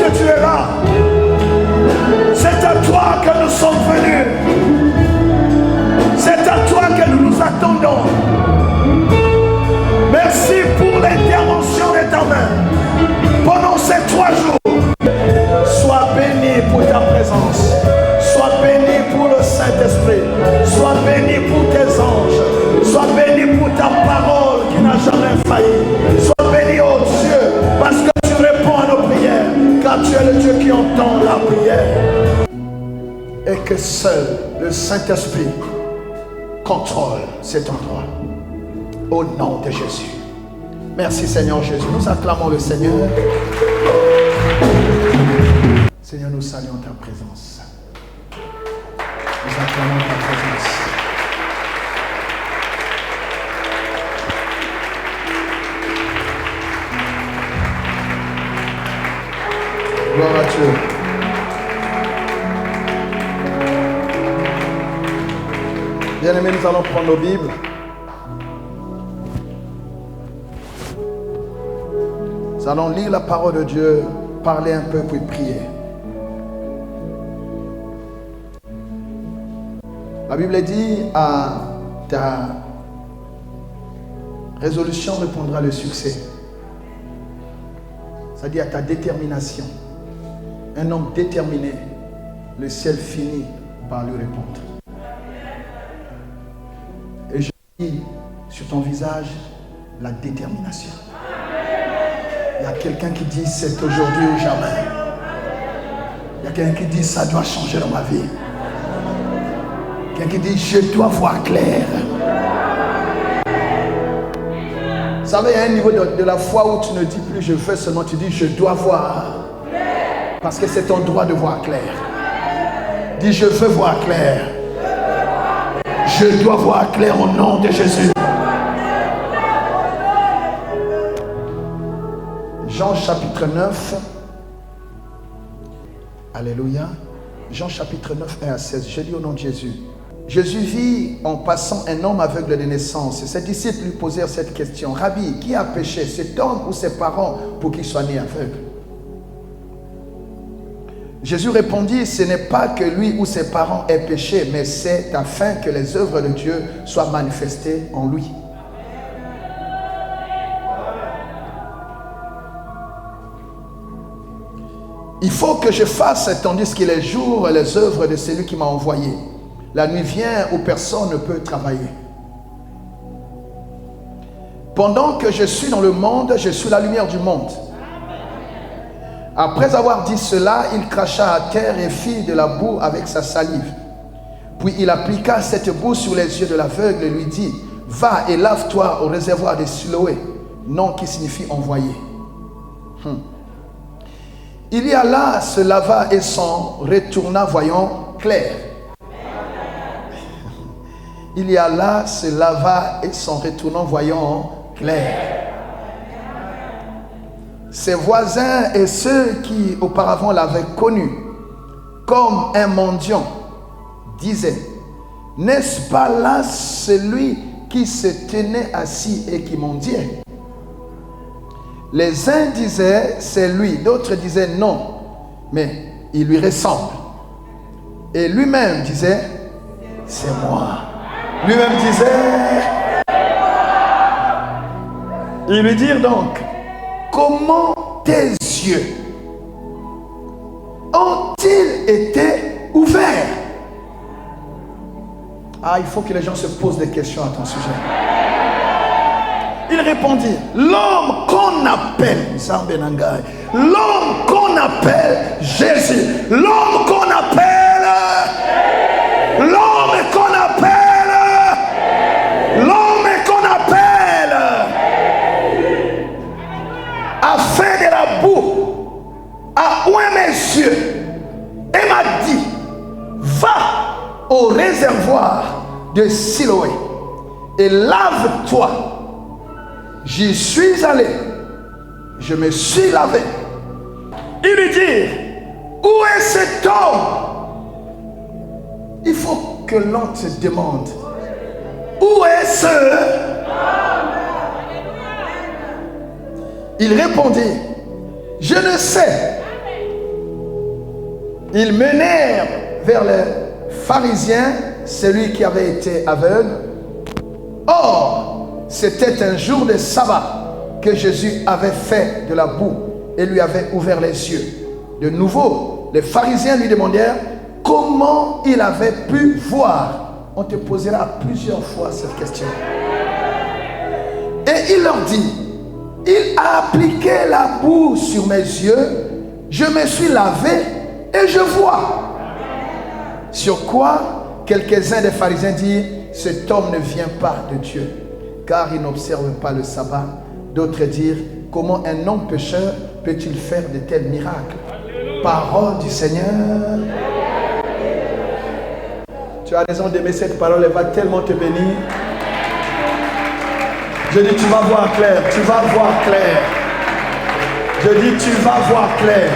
que tu es là. C'est à toi que nous sommes venus. C'est à toi que nous nous attendons. Merci pour l'intervention de ta main. Pendant ces 3 jours, sois béni pour ta présence. Sois béni pour le Saint-Esprit. Sois béni pour tes anges. Sois béni pour ta parole qui n'a jamais failli. Sois béni, oh Dieu, parce que tu réponds à nos prières. Car tu es le Dieu qui entend la prière. Et que seul le Saint-Esprit contrôle cet endroit. Au nom de Jésus. Merci Seigneur Jésus. Nous acclamons le Seigneur. Seigneur, nous saluons ta présence. Nous acclamons ta présence. Gloire à Dieu. Bien-aimés, nous allons prendre nos Bibles. Nous allons lire la parole de Dieu, parler un peu puis prier. La Bible dit à ta résolution répondra le succès. Ça dit à ta détermination. Un homme déterminé, le ciel finit par lui répondre. Et je dis sur ton visage la détermination. Il y a quelqu'un qui dit c'est aujourd'hui ou jamais. Il y a quelqu'un qui dit ça doit changer dans ma vie. Quelqu'un qui dit je dois voir clair. Vous savez, il y a un niveau de la foi où tu ne dis plus je fais seulement, tu dis je dois voir. Parce que c'est ton droit de voir clair. Dis je veux voir clair. Je dois voir clair au nom de Jésus. Jean chapitre 9. Alléluia. Jean chapitre 9, 1 à 16. Je lis au nom de Jésus. Jésus vit en passant un homme aveugle de naissance. Ses disciples lui posèrent cette question. Rabbi, qui a péché, cet homme ou ses parents, pour qu'il soit né aveugle? Jésus répondit, ce n'est pas que lui ou ses parents aient péché, mais c'est afin que les œuvres de Dieu soient manifestées en lui. Il faut que je fasse, tandis qu'il est jour, les œuvres de celui qui m'a envoyé. La nuit vient où personne ne peut travailler. Pendant que je suis dans le monde, je suis la lumière du monde. Après avoir dit cela, il cracha à terre et fit de la boue avec sa salive. Puis il appliqua cette boue sur les yeux de l'aveugle et lui dit, va et lave-toi au réservoir de Siloé, nom qui signifie envoyé. Il y alla, se lava et s'en retourna voyant clair. Il y alla, se lava et s'en retournant voyant clair. Ses voisins et ceux qui auparavant l'avaient connu comme un mendiant disaient, n'est-ce pas là celui qui se tenait assis et qui mendiait? Les uns disaient, c'est lui, d'autres disaient non, mais il lui ressemble. Et lui-même disait, c'est moi. Lui-même disait, ils lui dirent donc, comment tes yeux ont-ils été ouverts? Ah, il faut que les gens se posent des questions à ton sujet. Il répondit, l'homme qu'on appelle, l'homme qu'on appelle Jésus, l'homme qu'on appelle, l'homme qu'on appelle, l'homme qu'on appelle, a fait de la boue, a oint mes yeux et m'a dit, va au réservoir de Siloé et lave-toi. J'y suis allé, je me suis lavé. Il lui dit, où est cet homme? Il faut que l'on se demande, où est ce homme? Il répondit, je ne sais. Ils menèrent vers les pharisiens celui qui avait été aveugle. Or, c'était un jour de sabbat que Jésus avait fait de la boue et lui avait ouvert les yeux. De nouveau, les pharisiens lui demandèrent comment il avait pu voir. On te posera plusieurs fois cette question. Et il leur dit, il a appliqué la boue sur mes yeux, je me suis lavé et je vois. Sur quoi quelques-uns des pharisiens dirent, cet homme ne vient pas de Dieu, car il n'observe pas le sabbat. D'autres dirent, comment un homme pécheur peut-il faire de tels miracles? Parole du Seigneur. Tu as raison d'aimer cette parole, elle va tellement te bénir. Je dis, tu vas voir clair, tu vas voir clair. Je dis, tu vas voir clair.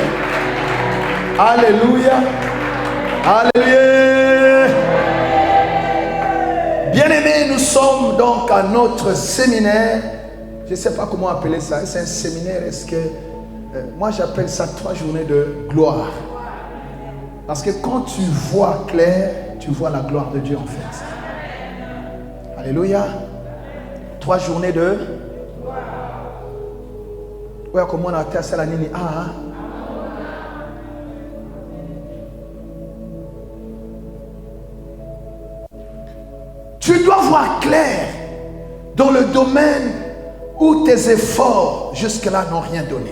Alléluia. Alléluia. Bien-aimés, nous sommes donc à notre séminaire. Je ne sais pas comment appeler ça. C'est un séminaire, est-ce que... moi j'appelle ça 3 journées de gloire. Parce que quand tu vois clair, tu vois la gloire de Dieu en fait. Alléluia. 3 journées de gloire. Ouais, comment on a été à la nini. Ah, tu dois voir clair dans le domaine où tes efforts jusque-là n'ont rien donné.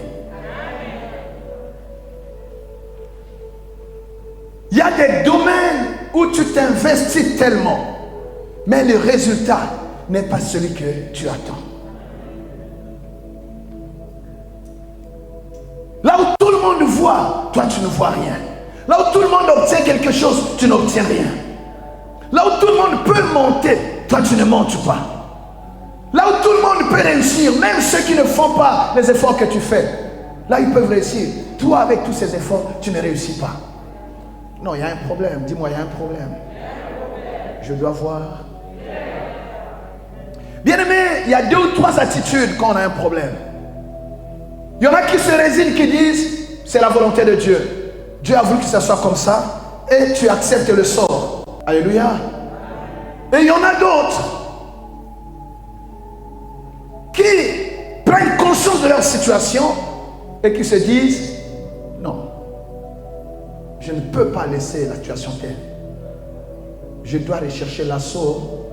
Il y a des domaines où tu t'investis tellement, mais le résultat n'est pas celui que tu attends. Là où tout le monde voit, toi tu ne vois rien. Là où tout le monde obtient quelque chose, tu n'obtiens rien. Là où tout le monde peut monter, toi tu ne montes pas. Là où tout le monde peut réussir, même ceux qui ne font pas les efforts que tu fais, là ils peuvent réussir. Toi avec tous ces efforts, tu ne réussis pas. Non, il y a un problème. Dis-moi, il y a un problème. Je dois voir. Bien aimé, il y a 2 ou 3 attitudes quand on a un problème. Il y en a qui se résignent, qui disent, c'est la volonté de Dieu. Dieu a voulu que ça soit comme ça, et tu acceptes le sort. Alléluia. Et il y en a d'autres qui prennent conscience de leur situation et qui se disent, non, je ne peux pas laisser la situation telle. Je dois rechercher l'assaut.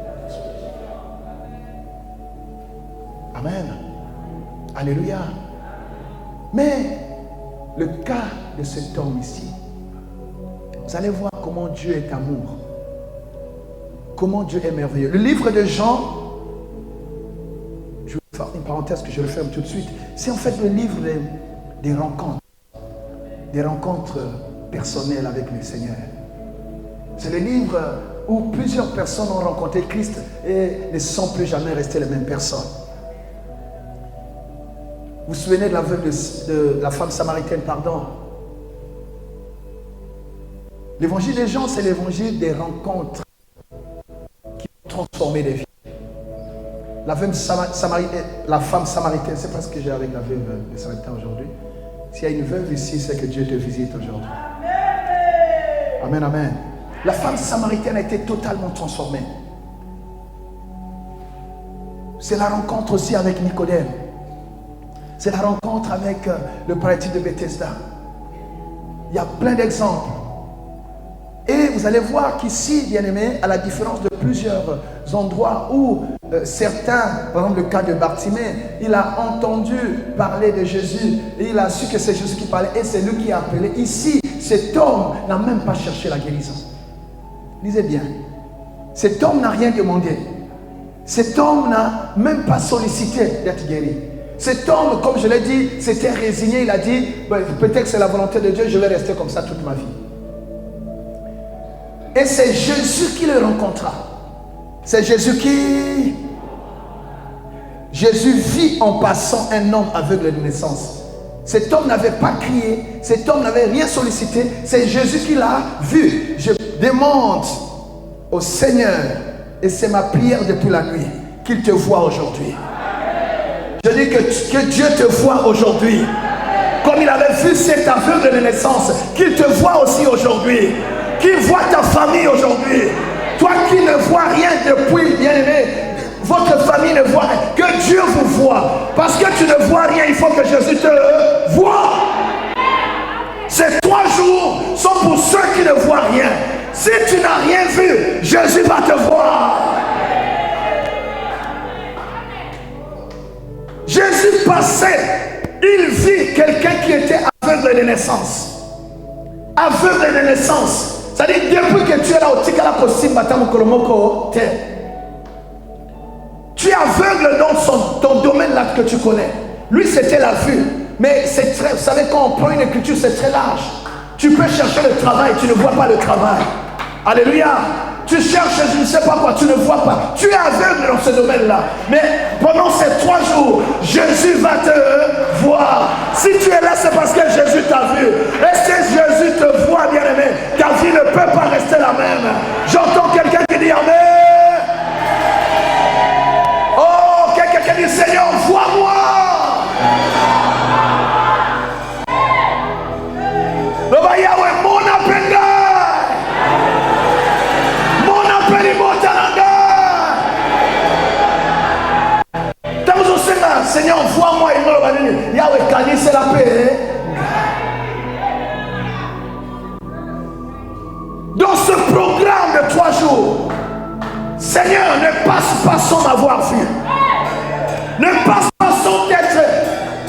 Amen. Alléluia. Mais le cas de cet homme ici, vous allez voir comment Dieu est amour. Comment Dieu est merveilleux. Le livre de Jean, je vais faire une parenthèse que je le ferme tout de suite. C'est en fait le livre des rencontres. Des rencontres personnelles avec le Seigneur. C'est le livre où plusieurs personnes ont rencontré Christ et ne sont plus jamais restées les mêmes personnes. Vous vous souvenez de l'aveugle de la femme samaritaine, pardon. L'évangile des gens, c'est l'évangile des rencontres qui ont transformé des vies. La femme samaritaine, c'est pas ce que j'ai avec la veuve de Samaritain aujourd'hui. S'il y a une veuve ici, c'est que Dieu te visite aujourd'hui. Amen, amen. La femme samaritaine a été totalement transformée. C'est la rencontre aussi avec Nicodème. C'est la rencontre avec le paralytique de Bethesda. Il y a plein d'exemples. Et vous allez voir qu'ici, bien-aimés, à la différence de plusieurs endroits où certains, par exemple le cas de Bartimée, il a entendu parler de Jésus et il a su que c'est Jésus qui parlait et c'est lui qui a appelé. Ici, cet homme n'a même pas cherché la guérison. Lisez bien. Cet homme n'a rien demandé. Cet homme n'a même pas sollicité d'être guéri. Cet homme, comme je l'ai dit, s'était résigné. Il a dit, peut-être que c'est la volonté de Dieu, je vais rester comme ça toute ma vie. Et c'est Jésus qui le rencontra. C'est Jésus qui... Jésus vit en passant un homme aveugle de naissance. Cet homme n'avait pas crié, cet homme n'avait rien sollicité. C'est Jésus qui l'a vu. Je demande au Seigneur, et c'est ma prière depuis la nuit, qu'il te voie aujourd'hui. Je dis que Dieu te voie aujourd'hui. comme il avait vu cet aveugle de naissance, qu'il te voit aussi aujourd'hui. Qu'il voit ta famille aujourd'hui. Toi qui ne vois rien depuis, bien-aimé, votre famille ne voit rien. Que Dieu vous voit. Parce que tu ne vois rien, il faut que Jésus te voie. Ces 3 jours sont pour ceux qui ne voient rien. Si tu n'as rien vu, Jésus va te voir. Jésus passait, il vit quelqu'un qui était aveugle de naissance. Aveugle de naissance. C'est-à-dire, depuis que tu es là au Tikala Kosim Batamu Kolomoko, tu es aveugle dans ton domaine là que tu connais. Lui, c'était la vue. Mais c'est très, vous savez, quand on prend une écriture, c'est très large. Tu peux chercher le travail, tu ne vois pas le travail. Alléluia. Tu cherches, je ne sais pas quoi, tu ne vois pas. Tu es aveugle dans ce domaine-là. Mais pendant ces 3 jours, Jésus va te voir. Si tu es là, c'est parce que Jésus t'a vu. Et si Jésus te voit, bien-aimé, ta vie ne peut pas rester la même. J'entends quelqu'un qui dit Amen. Oh, quelqu'un qui dit Seigneur, vois-moi. Le Yahweh, mon appel. Seigneur, vois-moi. Yahweh, Kani, c'est la paix. Dans ce programme de 3 jours, Seigneur, ne passe pas sans m'avoir vu. Ne passe pas sans être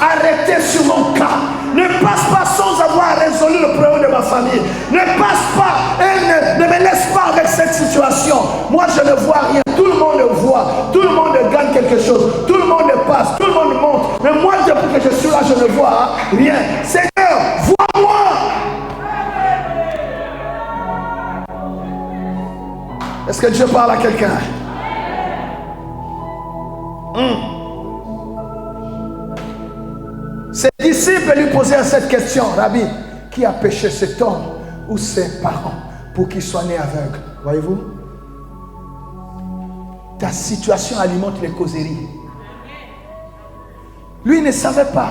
arrêté sur mon cas. Ne passe pas sans avoir résolu le problème de ma famille. Ne passe pas et ne me laisse pas avec cette situation. Moi, je ne vois rien. Tout le monde voit. Tout le monde gagne quelque chose. Tout le monde passe. Tout le monde monte. Mais moi, depuis que je suis là, je ne vois rien. Seigneur, vois-moi. Est-ce que Dieu parle à quelqu'un? Ses disciples lui posaient cette question. Rabbi, qui a péché, cet homme ou ses parents pour qu'il soit né aveugle? Voyez-vous? Ta situation alimente les causeries. Lui ne savait pas.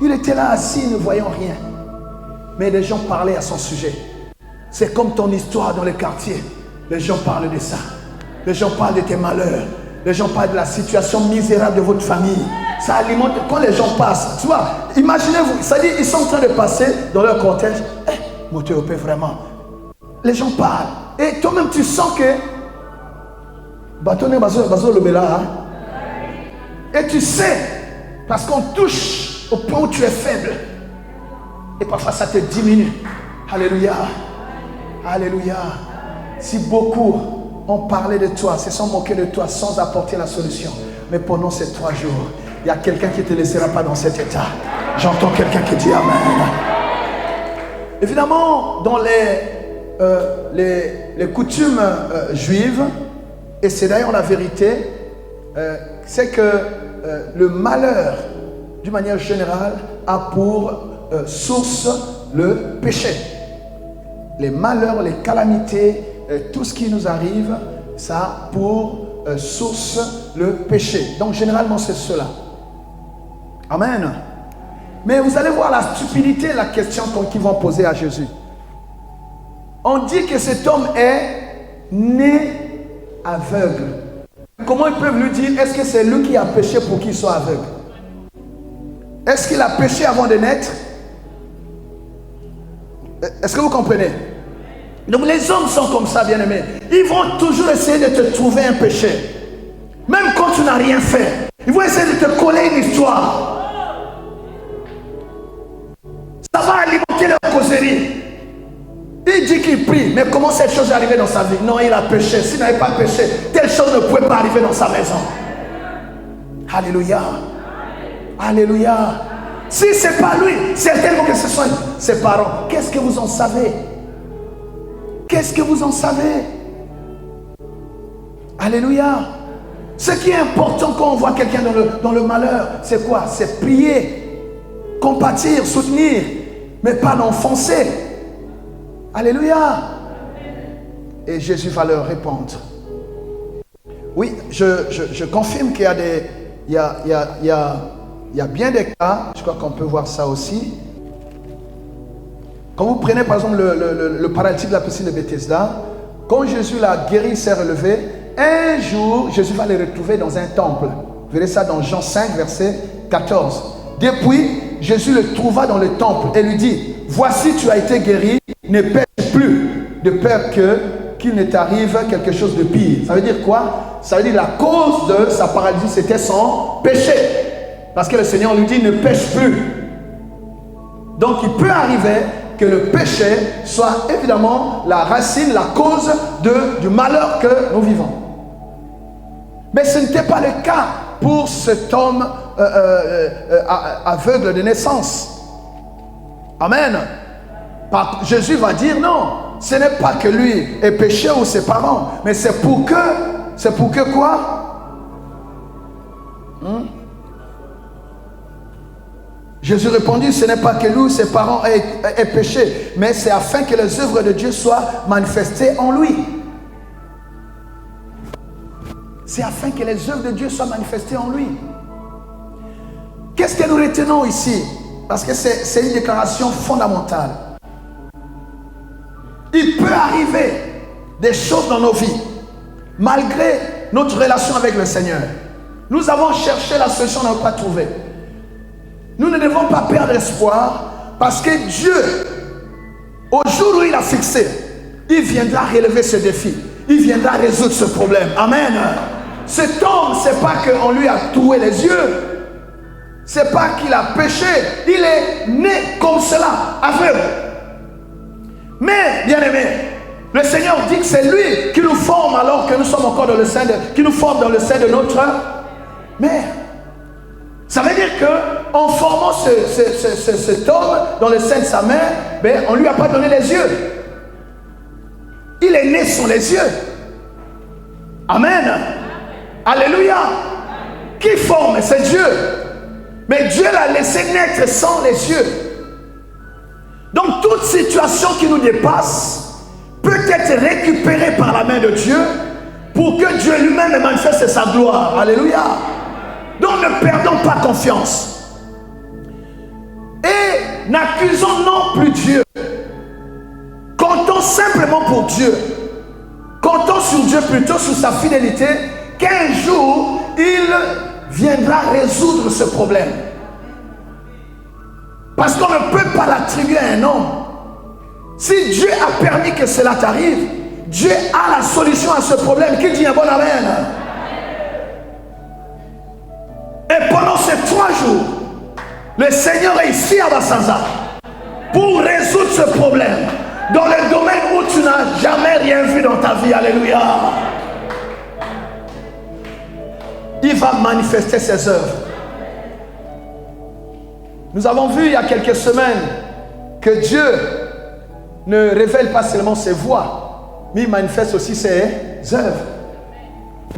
Il était là assis ne voyant rien. Mais les gens parlaient à son sujet. C'est comme ton histoire dans les quartiers. Les gens parlent de ça. Les gens parlent de tes malheurs. Les gens parlent de la situation misérable de votre famille. Ça alimente. Quand les gens passent, tu vois, imaginez-vous, c'est-à-dire ils sont en train de passer dans leur cortège. Mon Dieu, vraiment. Les gens parlent. Et toi-même, tu sens que et tu sais, parce qu'on touche au point où tu es faible. Et parfois ça te diminue. Alléluia. Alléluia. Si beaucoup ont parlé de toi, se sont moqués de toi sans apporter la solution. Mais pendant ces 3 jours, il y a quelqu'un qui ne te laissera pas dans cet état. J'entends quelqu'un qui dit Amen. Évidemment, dans les coutumes juives, et c'est d'ailleurs la vérité, c'est que le malheur, d'une manière générale, a pour source le péché. Les malheurs, les calamités, tout ce qui nous arrive, ça a pour source le péché. Donc généralement c'est cela. Amen. Mais vous allez voir la stupidité, la question qu'ils vont poser à Jésus. On dit que cet homme est né aveugle. Comment ils peuvent lui dire, est-ce que c'est lui qui a péché pour qu'il soit aveugle? Est-ce qu'il a péché avant de naître? Est-ce que vous comprenez? Donc les hommes sont comme ça, bien-aimés. Ils vont toujours essayer de te trouver un péché. Même quand tu n'as rien fait. Ils vont essayer de te coller une histoire. Ça va alimenter leur causerie. Il dit qu'il prie, mais comment cette chose est arrivée dans sa vie? Non, il a péché. S'il n'avait pas péché, telle chose ne pouvait pas arriver dans sa maison. Alléluia. Alléluia. Si ce n'est pas lui, certainement que ce soit ses parents. Qu'est-ce que vous en savez? Qu'est-ce que vous en savez? Alléluia. Ce qui est important quand on voit quelqu'un dans le malheur, c'est quoi? C'est prier, compatir, soutenir, mais pas l'enfoncer. Alléluia. Et Jésus va leur répondre. Oui, je confirme qu'il y a des... Il y a bien des cas, je crois qu'on peut voir ça aussi, Quand vous prenez par exemple le paralytique de la piscine de Bethesda, quand Jésus l'a guéri, il s'est relevé, un jour, Jésus va le retrouver dans un temple. Vous verrez ça dans Jean 5, verset 14. Depuis, Jésus le trouva dans le temple et lui dit, voici tu as été guéri, ne pêche plus, de peur qu'il ne t'arrive quelque chose de pire. Ça veut dire quoi? Ça veut dire la cause de sa paralysie, c'était son péché. Parce que le Seigneur lui dit, ne pêche plus. Donc il peut arriver que le péché soit évidemment la racine, la cause du malheur que nous vivons. Mais ce n'était pas le cas pour cet homme aveugle de naissance. Amen. Jésus va dire non, ce n'est pas que lui ait péché ou ses parents, mais c'est pour que quoi? Jésus répondit, ce n'est pas que lui ou ses parents aient péché, mais c'est afin que les œuvres de Dieu soient manifestées en lui. C'est afin que les œuvres de Dieu soient manifestées en lui. Qu'est-ce que nous retenons ici? Parce que c'est une déclaration fondamentale. Il peut arriver des choses dans nos vies, malgré notre relation avec le Seigneur. Nous avons cherché la solution, on n'a pas trouvé. Nous ne devons pas perdre espoir, parce que Dieu, au jour où il a fixé, il viendra relever ce défi. Il viendra résoudre ce problème. Amen. Cet homme, c'est pas qu'on lui a troué les yeux. C'est pas qu'il a péché. Il est né comme cela, aveugle. Mais, bien aimé, le Seigneur dit que c'est lui qui nous forme alors que nous sommes encore dans le sein qui nous forme dans le sein de notre mère. Ça veut dire qu'en formant cet homme dans le sein de sa mère, ben, on ne lui a pas donné les yeux. Il est né sans les yeux. Amen. Alléluia. Qui forme? C'est Dieu. Mais Dieu l'a laissé naître sans les yeux. Donc toute situation qui nous dépasse peut être récupérée par la main de Dieu pour que Dieu lui-même manifeste sa gloire. Alléluia. Donc ne perdons pas confiance. Et n'accusons non plus Dieu. Comptons simplement pour Dieu. Comptons sur Dieu plutôt, sur sa fidélité, qu'un jour, il viendra résoudre ce problème. Parce qu'on ne peut pas l'attribuer à un homme. Si Dieu a permis que cela t'arrive, Dieu a la solution à ce problème. Qui dit un bon amen? Et pendant ces 3 jours, le Seigneur est ici à Basanza pour résoudre ce problème dans le domaine où tu n'as jamais rien vu dans ta vie. Alléluia. Il va manifester ses œuvres. Nous avons vu il y a quelques semaines que Dieu ne révèle pas seulement ses voies, mais il manifeste aussi ses œuvres.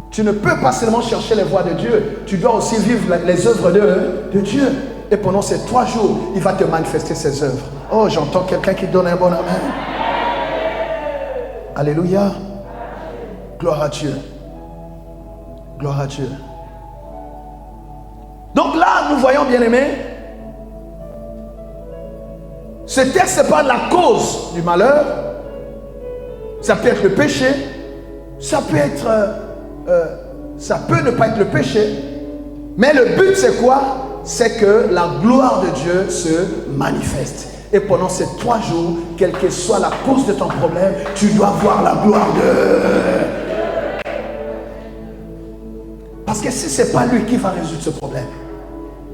Tu ne peux pas seulement chercher les voies de Dieu, tu dois aussi vivre les œuvres de Dieu. Et pendant ces 3 jours, il va te manifester ses œuvres. Oh, j'entends quelqu'un qui donne un bon amen. Alléluia. Gloire à Dieu. Gloire à Dieu. Donc là, nous voyons, bien aimés, ce texte, ce n'est pas la cause du malheur. Ça peut être le péché. Ça peut ne pas être le péché. Mais le but, c'est quoi? C'est que la gloire de Dieu se manifeste. Et pendant ces 3 jours, quelle que soit la cause de ton problème, tu dois voir la gloire de... Parce que si ce n'est pas lui qui va résoudre ce problème,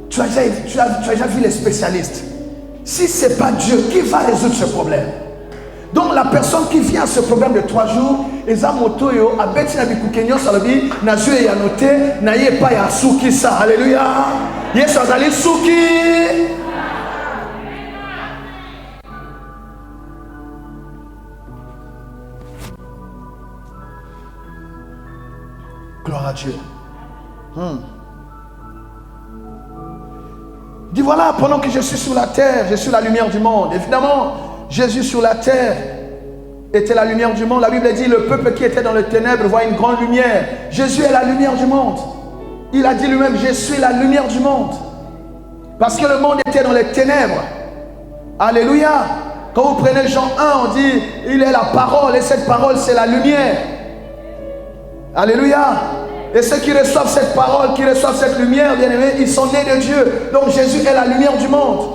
tu as déjà vu les spécialistes. Si ce n'est pas Dieu, qui va résoudre ce problème? Donc la personne qui vient à ce problème de 3 jours, alléluia. Yes, azali suki. Gloire à Dieu. Dis voilà, pendant que je suis sur la terre, je suis la lumière du monde. Évidemment, Jésus sur la terre était la lumière du monde. La Bible dit, le peuple qui était dans les ténèbres voit une grande lumière. Jésus est la lumière du monde. Il a dit lui-même, je suis la lumière du monde. Parce que le monde était dans les ténèbres. Alléluia. Quand vous prenez Jean 1, on dit, il est la parole, et cette parole, c'est la lumière. Alléluia. Et ceux qui reçoivent cette parole, qui reçoivent cette lumière, bien aimés, ils sont nés de Dieu. Donc Jésus est la lumière du monde.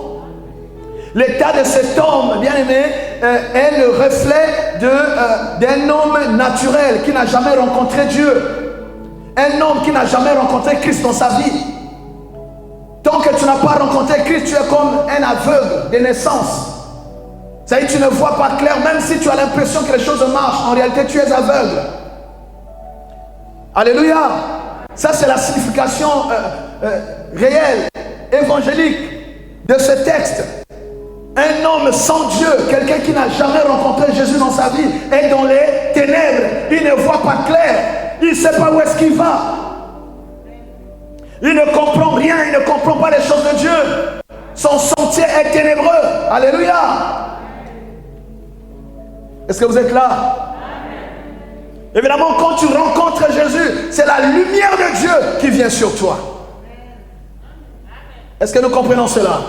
L'état de cet homme, bien aimé, est le reflet d'un homme naturel qui n'a jamais rencontré Dieu. Un homme qui n'a jamais rencontré Christ dans sa vie. Tant que tu n'as pas rencontré Christ, tu es comme un aveugle de naissance. C'est-à-dire que tu ne vois pas clair, même si tu as l'impression que les choses marchent. En réalité, tu es aveugle. Alléluia. Ça, c'est la signification réelle, évangélique de ce texte. Un homme sans Dieu, quelqu'un qui n'a jamais rencontré Jésus dans sa vie, est dans les ténèbres. Il ne voit pas clair. Il ne sait pas où est-ce qu'il va. Il ne comprend rien. Il ne comprend pas les choses de Dieu. Son sentier est ténébreux. Alléluia. Est-ce que vous êtes là? Évidemment, quand tu rencontres Jésus, c'est la lumière de Dieu qui vient sur toi. Est-ce que nous comprenons cela?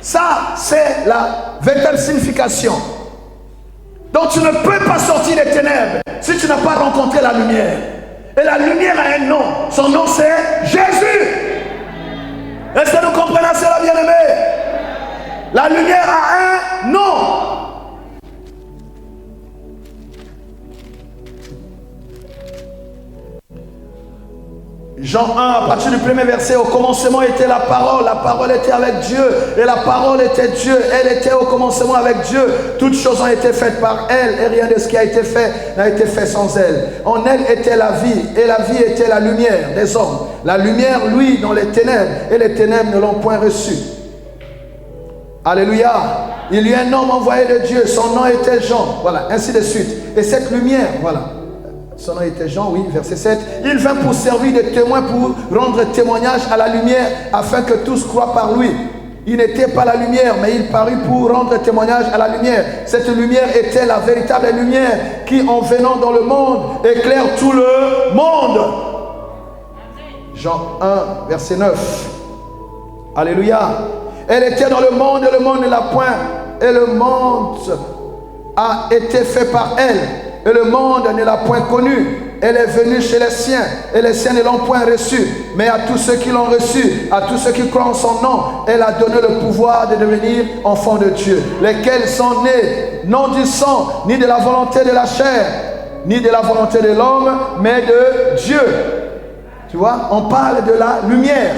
Ça, c'est la véritable signification. Donc, tu ne peux pas sortir des ténèbres si tu n'as pas rencontré la lumière. Et la lumière a un nom. Son nom, c'est Jésus. Est-ce que nous comprenons cela, bien-aimés? La lumière a un nom. Jean 1, à partir du premier verset, au commencement était la parole était avec Dieu, et la parole était Dieu, elle était au commencement avec Dieu, toutes choses ont été faites par elle, et rien de ce qui a été fait n'a été fait sans elle. En elle était la vie, et la vie était la lumière des hommes. La lumière, lui, dans les ténèbres, et les ténèbres ne l'ont point reçue. Alléluia. Il y a un homme envoyé de Dieu, son nom était Jean, voilà, ainsi de suite. Et cette lumière, voilà. Son nom était Jean, oui, verset 7. Il vint pour servir de témoin, pour rendre témoignage à la lumière, afin que tous croient par lui. Il n'était pas la lumière, mais il parut pour rendre témoignage à la lumière. Cette lumière était la véritable lumière qui, en venant dans le monde, éclaire tout le monde. Jean 1, verset 9. Alléluia. Elle était dans le monde, et le monde ne l'a point. Et le monde a été fait par elle. Et le monde ne l'a point connue. Elle est venue chez les siens, et les siens ne l'ont point reçue. Mais à tous ceux qui l'ont reçue, à tous ceux qui croient en son nom, elle a donné le pouvoir de devenir enfants de Dieu, lesquels sont nés, non du sang, ni de la volonté de la chair, ni de la volonté de l'homme, mais de Dieu. Tu vois, on parle de la lumière.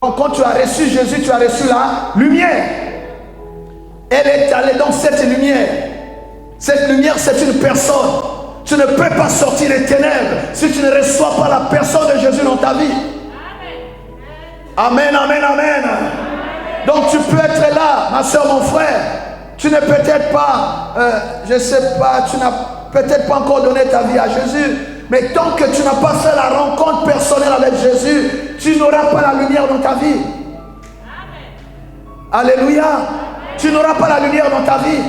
Donc quand tu as reçu Jésus, tu as reçu la lumière. Elle est allée dans cette lumière. Cette lumière, c'est une personne. Tu ne peux pas sortir des ténèbres si tu ne reçois pas la personne de Jésus dans ta vie. Amen, amen, amen. Donc tu peux être là, ma soeur, mon frère. Tu n'es peut-être pas, je ne sais pas, tu n'as peut-être pas encore donné ta vie à Jésus. Mais tant que tu n'as pas fait la rencontre personnelle avec Jésus, tu n'auras pas la lumière dans ta vie. Alléluia. Tu n'auras pas la lumière dans ta vie.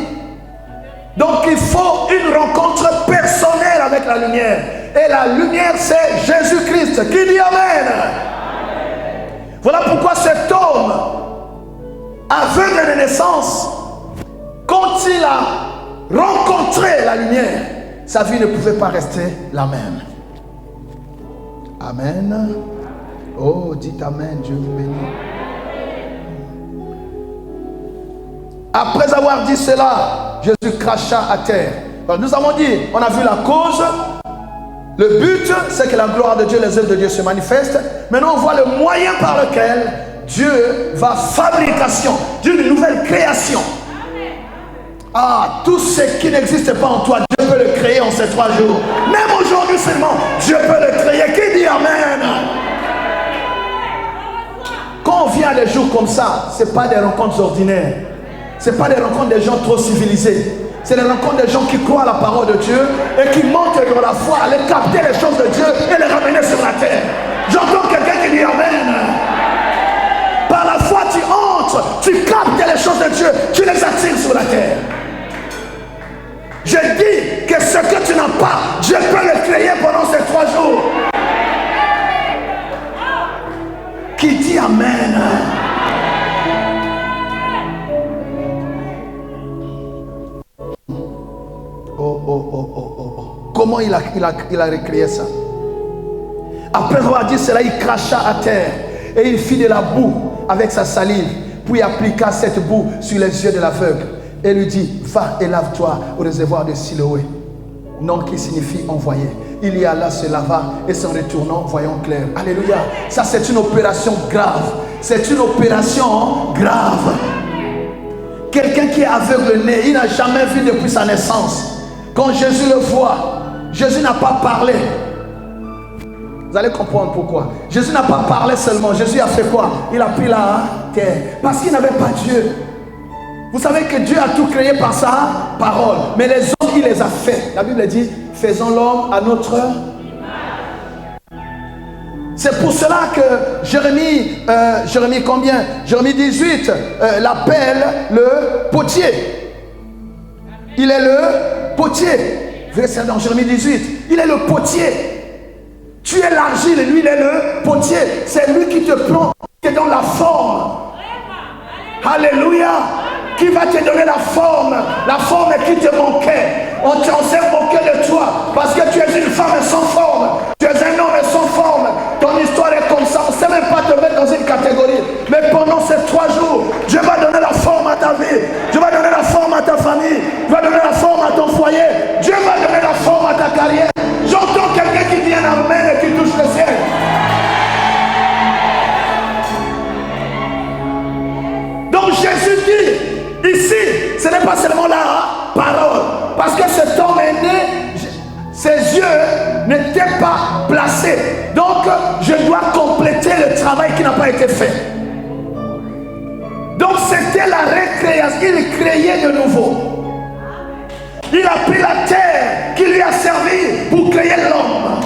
Donc il faut une rencontre personnelle avec la lumière. Et la lumière, c'est Jésus-Christ. Qui dit Amen? Voilà pourquoi cet homme, aveugle de naissance, quand il a rencontré la lumière, sa vie ne pouvait pas rester la même. Amen. Oh, dites Amen, Dieu vous bénit. Après avoir dit cela, Jésus cracha à terre. Alors nous avons dit, on a vu la cause. Le but, c'est que la gloire de Dieu, les œuvres de Dieu se manifestent. Maintenant, on voit le moyen par lequel Dieu va fabrication d'une nouvelle création. Ah, tout ce qui n'existe pas en toi, Dieu peut le créer en ces 3 jours. Même aujourd'hui seulement, Dieu peut le créer. Qui dit Amen? Quand on vient à des jours comme ça, ce n'est pas des rencontres ordinaires. Ce n'est pas des rencontres des gens trop civilisés. C'est des rencontres des gens qui croient à la parole de Dieu et qui montent dans la foi, aller capter les choses de Dieu et les ramener sur la terre. J'entends quelqu'un qui dit Amen. Par la foi, tu entres, tu captes les choses de Dieu, tu les attires sur la terre. Je dis que ce que tu n'as pas, Dieu peut le créer pendant ces 3 jours. Qui dit Amen? comment il a recréé ça. Après avoir dit cela, il cracha à terre et il fit de la boue avec sa salive, puis il appliqua cette boue sur les yeux de l'aveugle et lui dit, va et lave-toi au réservoir de Siloé, nom qui signifie envoyé. Il y alla, se lava et s'en retournant, voyant clair. Alléluia. Ça, c'est une opération grave. C'est une opération grave. Quelqu'un qui est aveugle-né, il n'a jamais vu depuis sa naissance. Quand Jésus le voit, Jésus n'a pas parlé. Vous allez comprendre pourquoi. Jésus n'a pas parlé seulement. Jésus a fait quoi? Il a pris la terre. Parce qu'il n'avait pas Dieu. Vous savez que Dieu a tout créé par sa parole. Mais les hommes, il les a fait. La Bible dit, faisons l'homme à notre image. C'est pour cela que Jérémie 18 l'appelle le potier. Il est le potier. Verset dans Jérémie 18. Il est le potier. Tu es l'argile et lui il est le potier. C'est lui qui te prend, qui te donne la forme. Alléluia. Qui va te donner la forme qui te manquait. On s'est moqué de toi parce que tu es une femme sans forme, tu es un homme sans forme. Ton histoire est comme ça, on ne sait même pas te mettre dans une catégorie. Mais pendant ces 3 jours, Dieu va donner la forme à ta vie, Dieu va donner la forme à ta famille, Dieu va donner la forme à ton foyer, Dieu va donner la forme à ta carrière. J'entends quelqu'un qui vient amen et qui touche le ciel. Donc Jésus dit ici, ce n'est pas seulement la parole. Parce que cet homme est né, ses yeux n'étaient pas placés. Donc, je dois compléter le travail qui n'a pas été fait. Donc, c'était la récréation. Il créait de nouveau. Il a pris la terre qui lui a servi pour créer l'homme.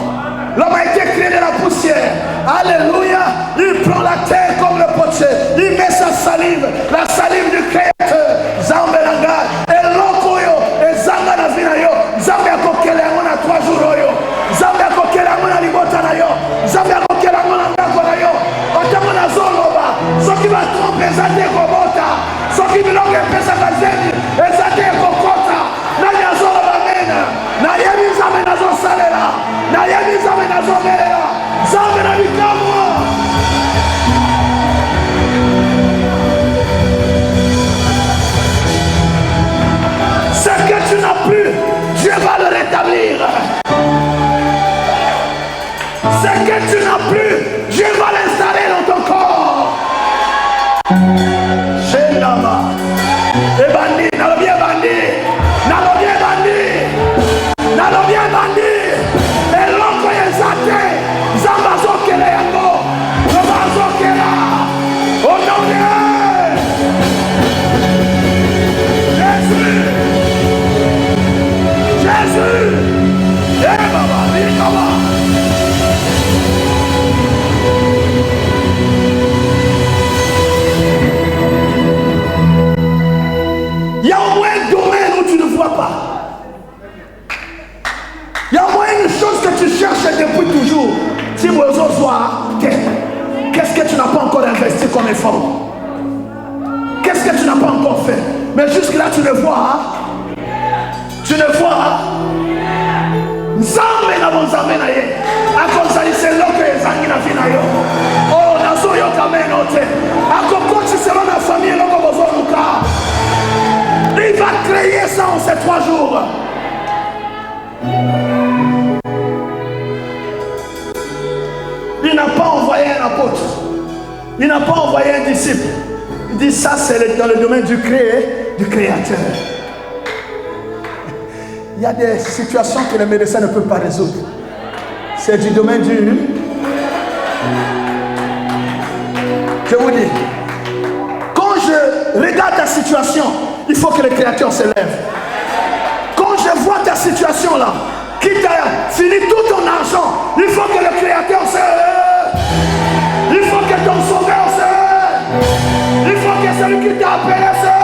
L'homme a été créé de la poussière. Alléluia. Il prend la terre comme le potier. Il met sa salive, la salive du Créateur. Zambelanga. Et l'okoyo. Et zanga na vina yo. Zambe akokele amona 3 jours yo. Zambe akokele amona libota na yo. Zambe akokele amona ngako na yo. Otamona zoloba. Ce qui va tromper zate kobota. Ce qui bilonge pesa kazeni. Et zate kokota. Nanya zoloba mena. Na yemi zambe na zo salela. Na yemi zambe na zo melela. Zambe na bikamo. Ce que tu n'as plus, Dieu va le rétablir. Ce que tu n'as plus, Dieu va l'installer dans ton corps. Chez Nama. Et bandit, n'allons bien bandit. N'allons bien bandit. N'allons bien bandit. Et l'autre est zaté. Zambazo kele yango. Zambazo kela. Au nom de Jésus. Jésus. Eh baba, viens là-bas. Il y a au moins un domaine où tu ne vois pas. Il y a au moins une chose que tu cherches depuis toujours. Si vous osez voir, qu'est-ce que tu n'as pas encore investi comme effort? Qu'est-ce que tu n'as pas encore fait? Mais jusque-là, tu ne vois. Tu ne vois. Nzambe na bonzambe na ye. Akonzali c'est l'autre ezangi na vina yo. Oh, nazo yo kameno te. Akoko tu seras na famille loko bozo luka. Il va créer ça en ces 3 jours. Il n'a pas envoyé un apôtre. Il n'a pas envoyé un disciple. Il dit ça c'est dans le domaine du créateur. Il y a des situations que les médecins ne peuvent pas résoudre. C'est du domaine du... Je vous dis, quand je regarde ta situation, il faut que le Créateur se lève. Quand je vois ta situation là, qui t'a fini tout ton argent, il faut que le Créateur se lève. Il faut que ton sauveur se lève. Il faut que celui qui t'a appelé se lève.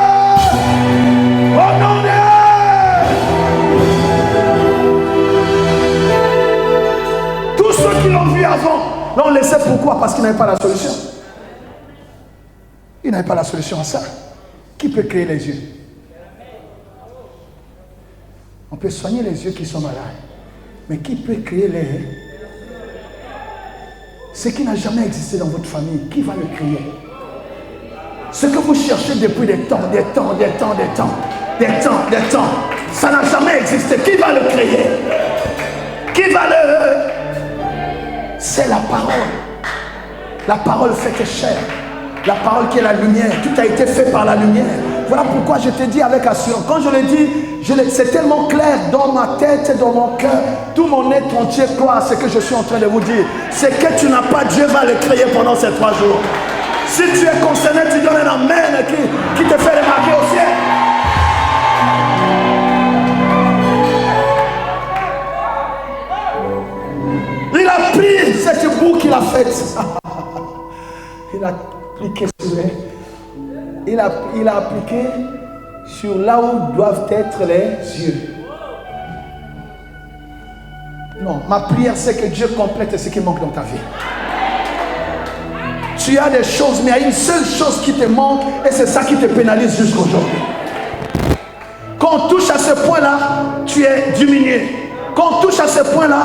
Au nom de... Tous ceux qui l'ont vu avant l'ont laissé. Pourquoi? Parce qu'ils n'avaient pas la solution. Ils n'avaient pas la solution à ça. Qui peut créer les yeux? On peut soigner les yeux qui sont malades. Mais qui peut créer les... Ce qui n'a jamais existé dans votre famille, qui va le créer? Ce que vous cherchez depuis des temps, ça n'a jamais existé. Qui va le créer? Qui va le... C'est la parole. La parole faite chair. La parole qui est la lumière. Tout a été fait par la lumière. Voilà pourquoi je te dis avec assurance. Quand je le dis, c'est tellement clair dans ma tête, dans mon cœur. Tout mon être entier croit à ce que je suis en train de vous dire. C'est que tu n'as pas, Dieu va le créer pendant ces 3 jours. Si tu es concerné, tu donnes un amen qui te fait remarquer au ciel. Il a pris cette boue qu'il a faite. Il a appliqué sur elle. Il a appliqué sur là où doivent être les yeux. Non, ma prière c'est que Dieu complète ce qui manque dans ta vie. Tu as des choses, mais il y a une seule chose qui te manque et c'est ça qui te pénalise jusqu'aujourd'hui. Quand on touche à ce point-là, tu es diminué. Quand on touche à ce point-là,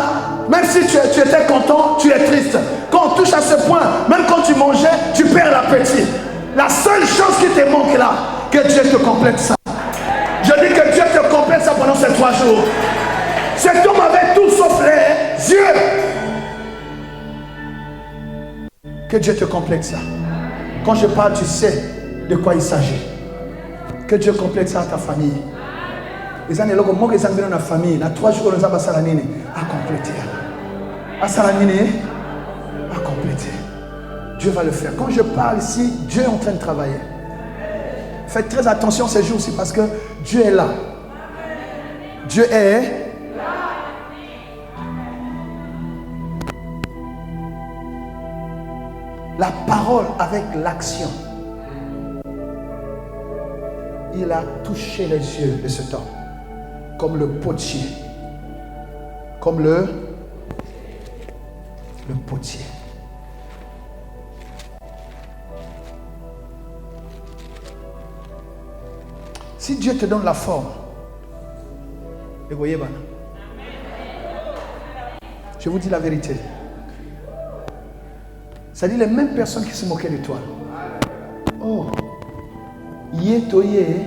même si tu étais content, tu es triste. Quand on touche à ce point, même quand tu mangeais, tu perds l'appétit. La seule chose qui te manque là, que Dieu te complète ça. Je dis que Dieu te complète ça pendant ces 3 jours. Cet homme avait tout sauf les yeux. Que Dieu te complète ça. Quand je parle, tu sais de quoi il s'agit. Que Dieu complète ça à ta famille. Les années logo moi que ça dans la famille, la 3 jours nous avons ça la nini à compléter. À ça la nini à compléter. Dieu va le faire. Quand je parle ici, Dieu est en train de travailler. Faites très attention ces jours-ci parce que Dieu est là. Dieu est là. La parole avec l'action. Il a touché les yeux de cet homme. Comme le potier. Comme le potier. Si Dieu te donne la forme, vous voyez, je vous dis la vérité. Ça dit les mêmes personnes qui se moquaient de toi. Oh, yétoye.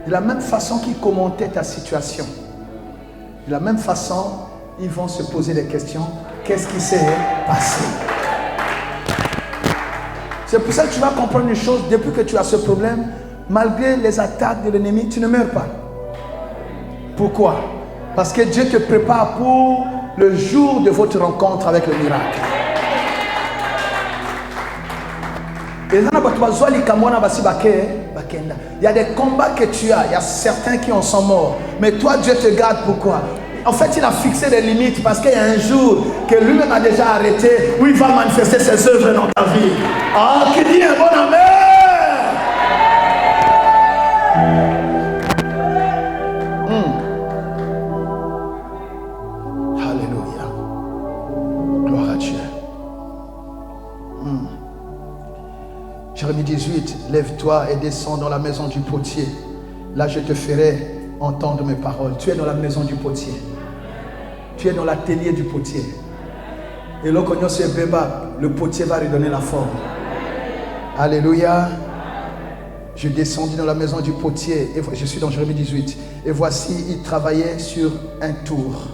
De la même façon qu'ils commentaient ta situation, de la même façon, ils vont se poser des questions. Qu'est-ce qui s'est passé? C'est pour ça que tu vas comprendre une chose. Depuis que tu as ce problème, malgré les attaques de l'ennemi, tu ne meurs pas. Pourquoi? Parce que Dieu te prépare pour le jour de votre rencontre avec le miracle. Il y a des combats que tu as, il y a certains qui en sont morts. Mais toi, Dieu te garde pourquoi? En fait, il a fixé des limites parce qu'il y a un jour que lui-même a déjà arrêté où il va manifester ses œuvres dans ta vie. Ah, qui dit un bon amen? Alléluia. Gloire à Dieu. Jérémie 18, lève-toi et descends dans la maison du potier. Là, je te ferai entendre mes paroles. Tu es dans la maison du potier. Tu es dans l'atelier du potier. Et là, quand le potier va lui donner la forme. Alléluia. Je descendis dans la maison du potier. Et je suis dans Jérémie 18. Et voici, il travaillait sur un tour.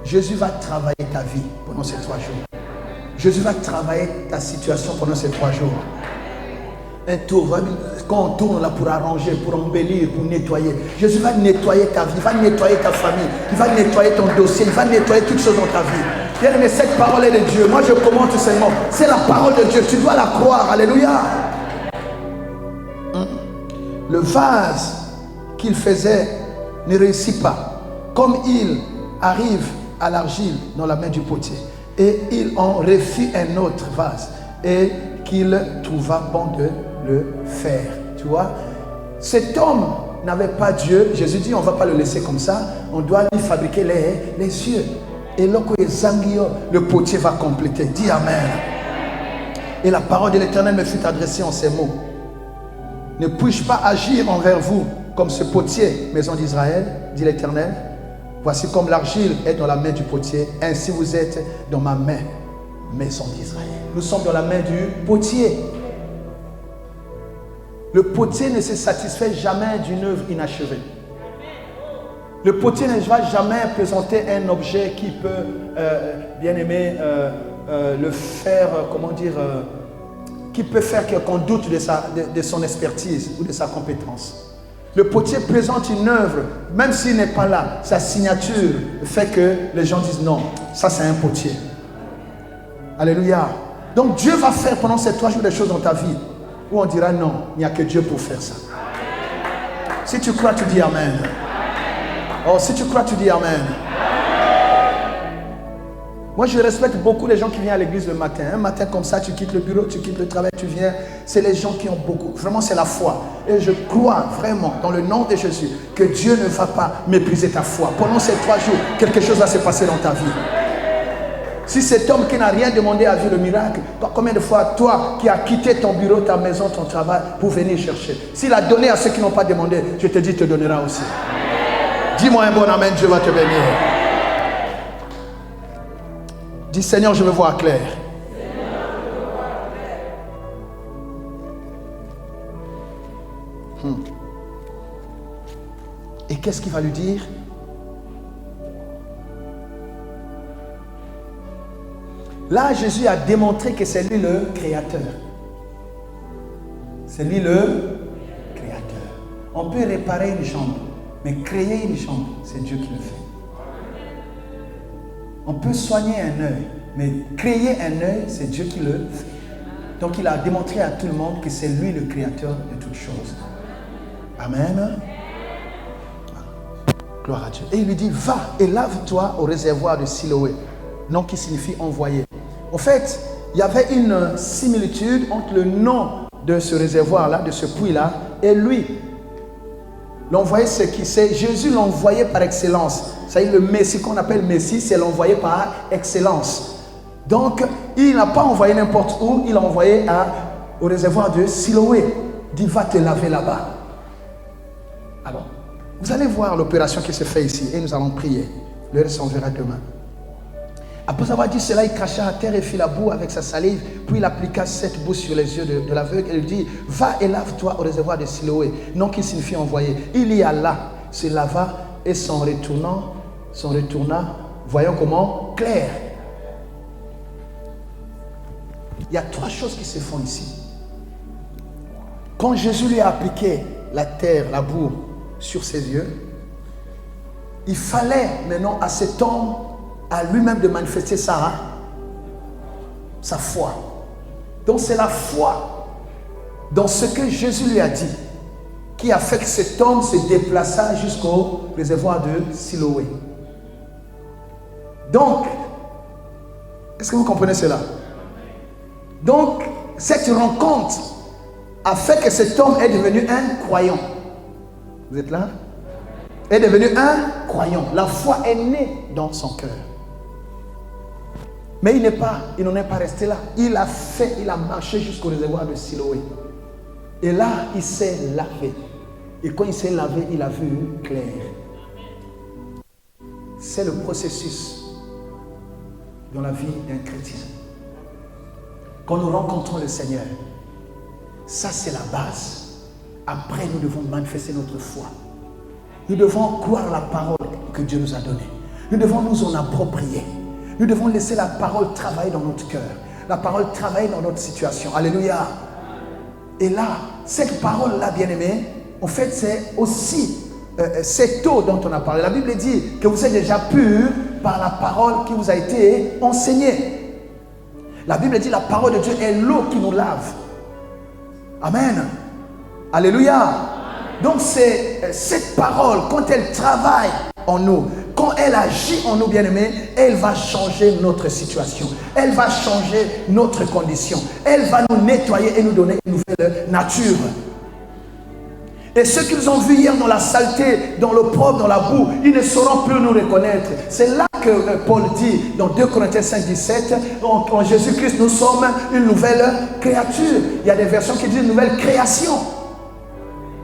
Jésus va travailler ta vie pendant ces 3 jours. Jésus va travailler ta situation pendant ces 3 jours. Un tour, quand on tourne là pour arranger, pour embellir, pour nettoyer. Jésus va nettoyer ta vie, il va nettoyer ta famille, il va nettoyer ton dossier, il va nettoyer toutes choses dans ta vie. Bien aimé, cette parole est de Dieu. Moi je commente seulement. C'est la parole de Dieu, tu dois la croire. Alléluia. Le vase qu'il faisait ne réussit pas. Comme il arrive à l'argile dans la main du potier. Et il en refit un autre vase. Et qu'il trouva bon de le faire. Tu vois, cet homme n'avait pas Dieu. Jésus dit on ne va pas le laisser comme ça, on doit lui fabriquer les yeux. Et là, le potier va compléter. Dis amen. Et la parole de l'Éternel me fut adressée en ces mots. Ne puis-je pas agir envers vous comme ce potier, maison d'Israël, dit l'Éternel? Voici comme l'argile est dans la main du potier, ainsi vous êtes dans ma main, maison d'Israël. Nous sommes dans la main du potier. Le potier ne se satisfait jamais d'une œuvre inachevée. Le potier ne va jamais présenter un objet qui peut, le faire, qui peut faire qu'on doute de son expertise ou de sa compétence. Le potier présente une œuvre, même s'il n'est pas là, sa signature fait que les gens disent non, ça c'est un potier. Alléluia. Donc Dieu va faire pendant ces 3 jours des choses dans ta vie où on dira non, il n'y a que Dieu pour faire ça. Si tu crois, tu dis Amen. Oh, si tu crois, tu dis Amen. Moi, je respecte beaucoup les gens qui viennent à l'église le matin. Un matin comme ça, tu quittes le bureau, tu quittes le travail, tu viens. C'est les gens qui ont beaucoup. Vraiment, c'est la foi. Et je crois vraiment, dans le nom de Jésus, que Dieu ne va pas mépriser ta foi. Pendant ces 3 jours, quelque chose va se passer dans ta vie. Si cet homme qui n'a rien demandé a vu le miracle, combien de fois toi qui as quitté ton bureau, ta maison, ton travail pour venir chercher? S'il a donné à ceux qui n'ont pas demandé, je te dis, il te donnera aussi. Dis-moi un bon amen, Dieu va te bénir. Dis Seigneur, je veux voir clair. Et qu'est-ce qu'il va lui dire? Là, Jésus a démontré que c'est lui le créateur. C'est lui le créateur. On peut réparer une jambe, mais créer une jambe, c'est Dieu qui le fait. On peut soigner un œil, mais créer un œil, c'est Dieu qui le fait. Donc il a démontré à tout le monde que c'est lui le créateur de toutes choses. Amen. Gloire à Dieu. Et il lui dit, va et lave-toi au réservoir de Siloé. Nom qui signifie envoyer. En fait, il y avait une similitude entre le nom de ce réservoir-là, de ce puits-là, et lui. L'envoyé, c'est qui? C'est Jésus l'envoyé par excellence. C'est le Messie qu'on appelle Messie, c'est l'envoyé par excellence. Donc, il n'a pas envoyé n'importe où, il l'a envoyé au réservoir de Siloé. Il dit, va te laver là-bas. Alors, vous allez voir l'opération qui se fait ici et nous allons prier. Le reste, on verra demain. Après avoir dit cela, il cracha à terre et fit la boue avec sa salive, puis il appliqua cette boue sur les yeux de l'aveugle et lui dit, va et lave-toi au réservoir de Siloé, nom qui signifie envoyé. Il y alla, se lava et s'en retourna, voyons comment, clair. Il y a 3 choses qui se font ici. Quand Jésus lui a appliqué la terre, la boue sur ses yeux, il fallait maintenant à cet homme à lui-même de manifester sa foi. Donc c'est la foi dans ce que Jésus lui a dit qui a fait que cet homme se déplaça jusqu'au réservoir de Siloé. Donc, est-ce que vous comprenez cela? Donc, cette rencontre a fait que cet homme est devenu un croyant. Vous êtes là? Est devenu un croyant. La foi est née dans son cœur. Mais il n'en est pas resté là. Il a marché jusqu'au réservoir de Siloé. Et là, il s'est lavé. Et quand il s'est lavé, il a vu clair. C'est le processus dans la vie d'un chrétien. Quand nous rencontrons le Seigneur, ça c'est la base. Après, nous devons manifester notre foi. Nous devons croire la parole que Dieu nous a donnée. Nous devons nous en approprier. Nous devons laisser la parole travailler dans notre cœur. La parole travailler dans notre situation. Alléluia. Et là, cette parole-là, bien-aimée, en fait, c'est aussi cette eau dont on a parlé. La Bible dit que vous êtes déjà purs par la parole qui vous a été enseignée. La Bible dit que la parole de Dieu est l'eau qui nous lave. Amen. Alléluia. Donc c'est cette parole, quand elle travaille en nous, quand elle agit en nous, bien-aimés, elle va changer notre situation. Elle va changer notre condition. Elle va nous nettoyer et nous donner une nouvelle nature. Et ceux qu'ils ont vus hier dans la saleté, dans l'opprobre, dans la boue, ils ne sauront plus nous reconnaître. C'est là que Paul dit dans 2 Corinthiens 5, 17, en Jésus-Christ, nous sommes une nouvelle créature. Il y a des versions qui disent une nouvelle création.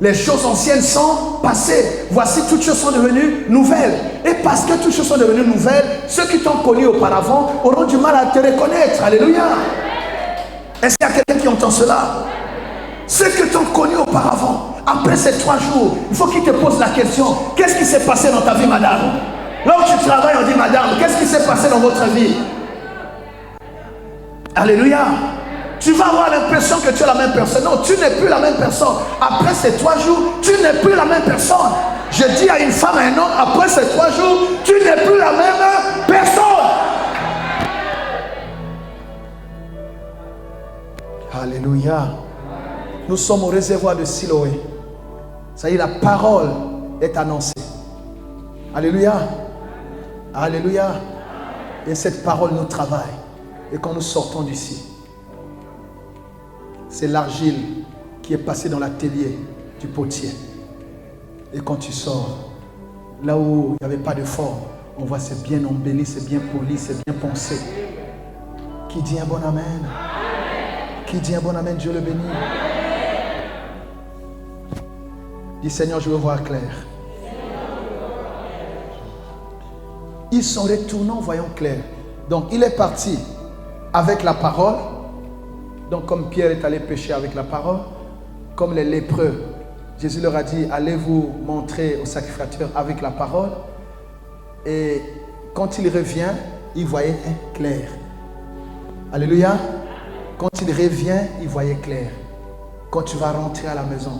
Les choses anciennes sont passées. Voici, toutes choses sont devenues nouvelles. Et parce que toutes choses sont devenues nouvelles, ceux qui t'ont connu auparavant auront du mal à te reconnaître. Alléluia. Est-ce qu'il y a quelqu'un qui entend cela? Ceux qui t'ont connu auparavant, après ces 3 jours, il faut qu'ils te posent la question: qu'est-ce qui s'est passé dans ta vie, madame? Là où tu travailles, on dit: madame, qu'est-ce qui s'est passé dans votre vie? Alléluia. Tu vas avoir l'impression que tu es la même personne. Non, tu n'es plus la même personne. Après ces 3 jours, tu n'es plus la même personne. Je dis à une femme, à un homme, après ces 3 jours, tu n'es plus la même personne. Alléluia. Nous sommes au réservoir de Siloé. Ça y est, la parole est annoncée. Alléluia. Alléluia. Et cette parole nous travaille. Et quand nous sortons d'ici, c'est l'argile qui est passée dans l'atelier du potier. Et quand tu sors, là où il n'y avait pas de forme, on voit c'est bien embelli, c'est bien poli, c'est bien pensé. Qui dit un bon amen? Qui dit un bon amen? Dieu le bénit. Dis: Seigneur, je veux voir clair. Ils sont retournés voyant clair. Donc il est parti avec la parole. Donc comme Pierre est allé pêcher avec la parole, comme les lépreux, Jésus leur a dit: allez vous montrer au sacrificateur avec la parole. Et quand il revient, il voyait clair. Alléluia. Quand il revient, il voyait clair. Quand tu vas rentrer à la maison,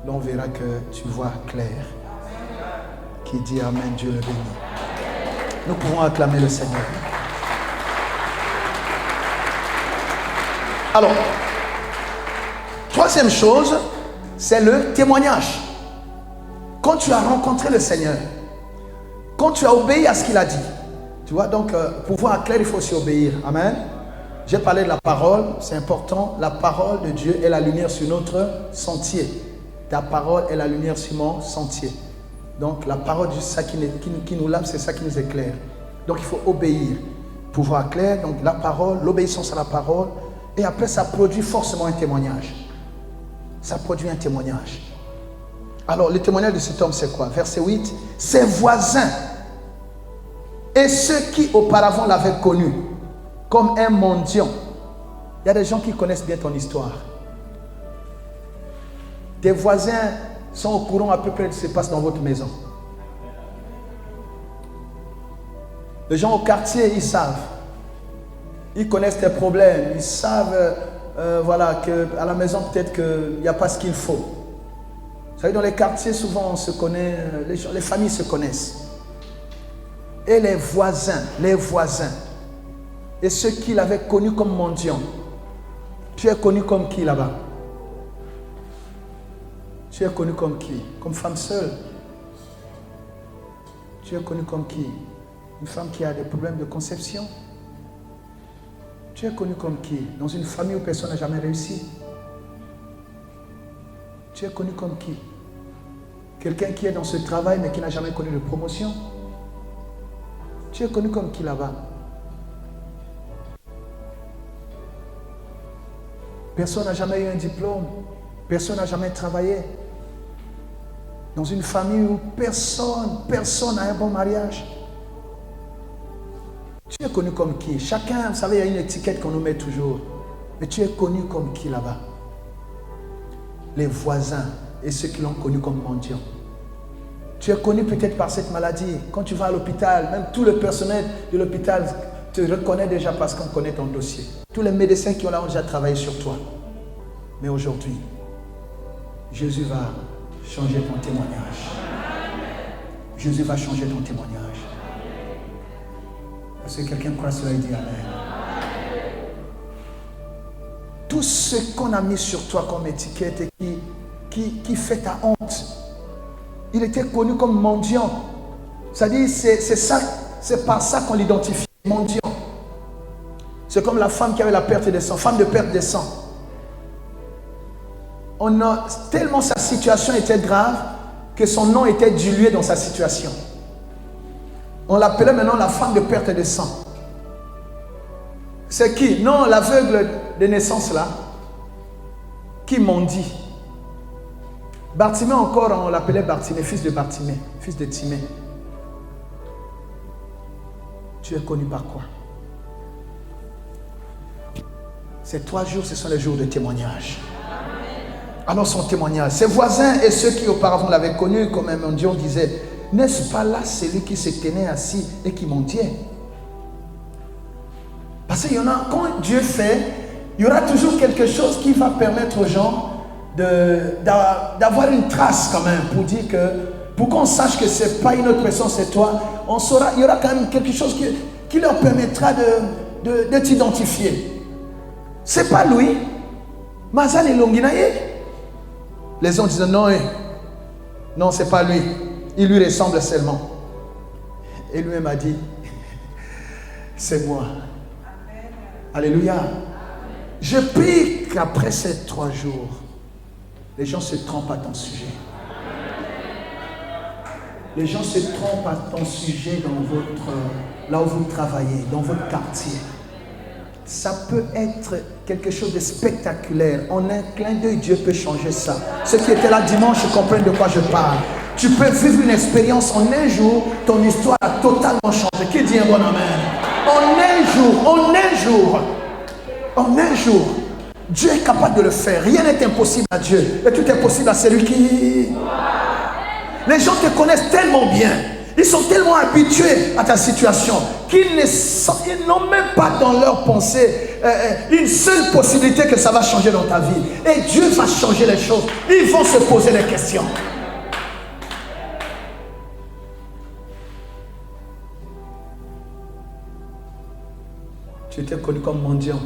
là on verra que tu vois clair. Qui dit amen, Dieu le bénit. Nous pouvons acclamer le Seigneur. Alors, troisième chose, c'est le témoignage. Quand tu as rencontré le Seigneur, quand tu as obéi à ce qu'il a dit, tu vois, donc pour voir clair, il faut aussi obéir. Amen. J'ai parlé de la parole, c'est important. La parole de Dieu est la lumière sur notre sentier. Ta parole est la lumière sur mon sentier. Donc la parole, c'est ça qui nous lave, c'est ça qui nous éclaire. Donc il faut obéir pour voir clair. Donc la parole, l'obéissance à la parole. Et après, ça produit forcément un témoignage. Ça produit un témoignage. Alors, le témoignage de cet homme, c'est quoi? Verset 8. Ses voisins et ceux qui auparavant l'avaient connu comme un mendiant. Il y a des gens qui connaissent bien ton histoire. Tes voisins sont au courant à peu près de ce qui se passe dans votre maison. Les gens au quartier, ils savent. Ils connaissent tes problèmes. Ils savent voilà, qu'à la maison, peut-être qu'il n'y a pas ce qu'il faut. Vous savez, dans les quartiers, souvent, on se connaît, les familles se connaissent. Et les voisins, et ceux qui l'avaient connu comme mendiant. Tu es connu comme qui là-bas? Tu es connu comme qui? Comme femme seule? Tu es connu comme qui? Une femme qui a des problèmes de conception? Tu es connu comme qui? Dans une famille où personne n'a jamais réussi? Tu es connu comme qui? Quelqu'un qui est dans ce travail mais qui n'a jamais connu de promotion? Tu es connu comme qui là-bas? Personne n'a jamais eu un diplôme. Personne n'a jamais travaillé. Dans une famille où personne n'a un bon mariage. Tu es connu comme qui? Chacun, vous savez, il y a une étiquette qu'on nous met toujours. Mais tu es connu comme qui là-bas? Les voisins et ceux qui l'ont connu comme mendiant. Tu es connu peut-être par cette maladie. Quand tu vas à l'hôpital, même tout le personnel de l'hôpital te reconnaît déjà parce qu'on connaît ton dossier. Tous les médecins qui ont là ont déjà travaillé sur toi. Mais aujourd'hui, Jésus va changer ton témoignage. Jésus va changer ton témoignage. Est-ce que quelqu'un croit cela et dit amen? Tout ce qu'on a mis sur toi comme étiquette et qui fait ta honte, il était connu comme mendiant. C'est-à-dire, c'est par ça qu'on l'identifie, mendiant. C'est comme la femme qui avait la perte de sang, femme de perte de sang. Tellement sa situation était grave que son nom était dilué dans sa situation. On l'appelait maintenant la femme de perte de sang. C'est qui? Non, l'aveugle de naissance là, qui mendie. Bartimée encore, on l'appelait Bartimée, fils de Bartimée, fils de Timée. Tu es connu par quoi? Ces 3 jours, ce sont les jours de témoignage. Alors son témoignage, ses voisins et ceux qui auparavant l'avaient connu comme un mendiant disaient, n'est-ce pas là celui qui se tenait assis et qui mendiait? Parce qu'il y en a, quand Dieu fait, il y aura toujours quelque chose qui va permettre aux gens d'avoir une trace quand même, pour qu'on sache que ce n'est pas une autre personne, c'est toi. On saura, il y aura quand même quelque chose qui leur permettra de t'identifier. C'est pas lui. Mazal et Longinaye. Les gens disent non, c'est pas lui. Il lui ressemble seulement. Et lui-même a dit, c'est moi. Alléluia. Je prie qu'après ces 3 jours, les gens se trompent à ton sujet. Les gens se trompent à ton sujet là où vous travaillez, dans votre quartier. Ça peut être quelque chose de spectaculaire. En un clin d'œil, Dieu peut changer ça. Ceux qui étaient là dimanche comprennent de quoi je parle. Tu peux vivre une expérience en un jour, ton histoire a totalement changé. Qui dit un bon amen? En un jour, Dieu est capable de le faire. Rien n'est impossible à Dieu. Et tout est possible à celui qui... Les gens te connaissent tellement bien. Ils sont tellement habitués à ta situation qu'ils n'ont même pas dans leur pensée une seule possibilité que ça va changer dans ta vie. Et Dieu va changer les choses. Ils vont se poser des questions. Tu étais connu comme mendiant.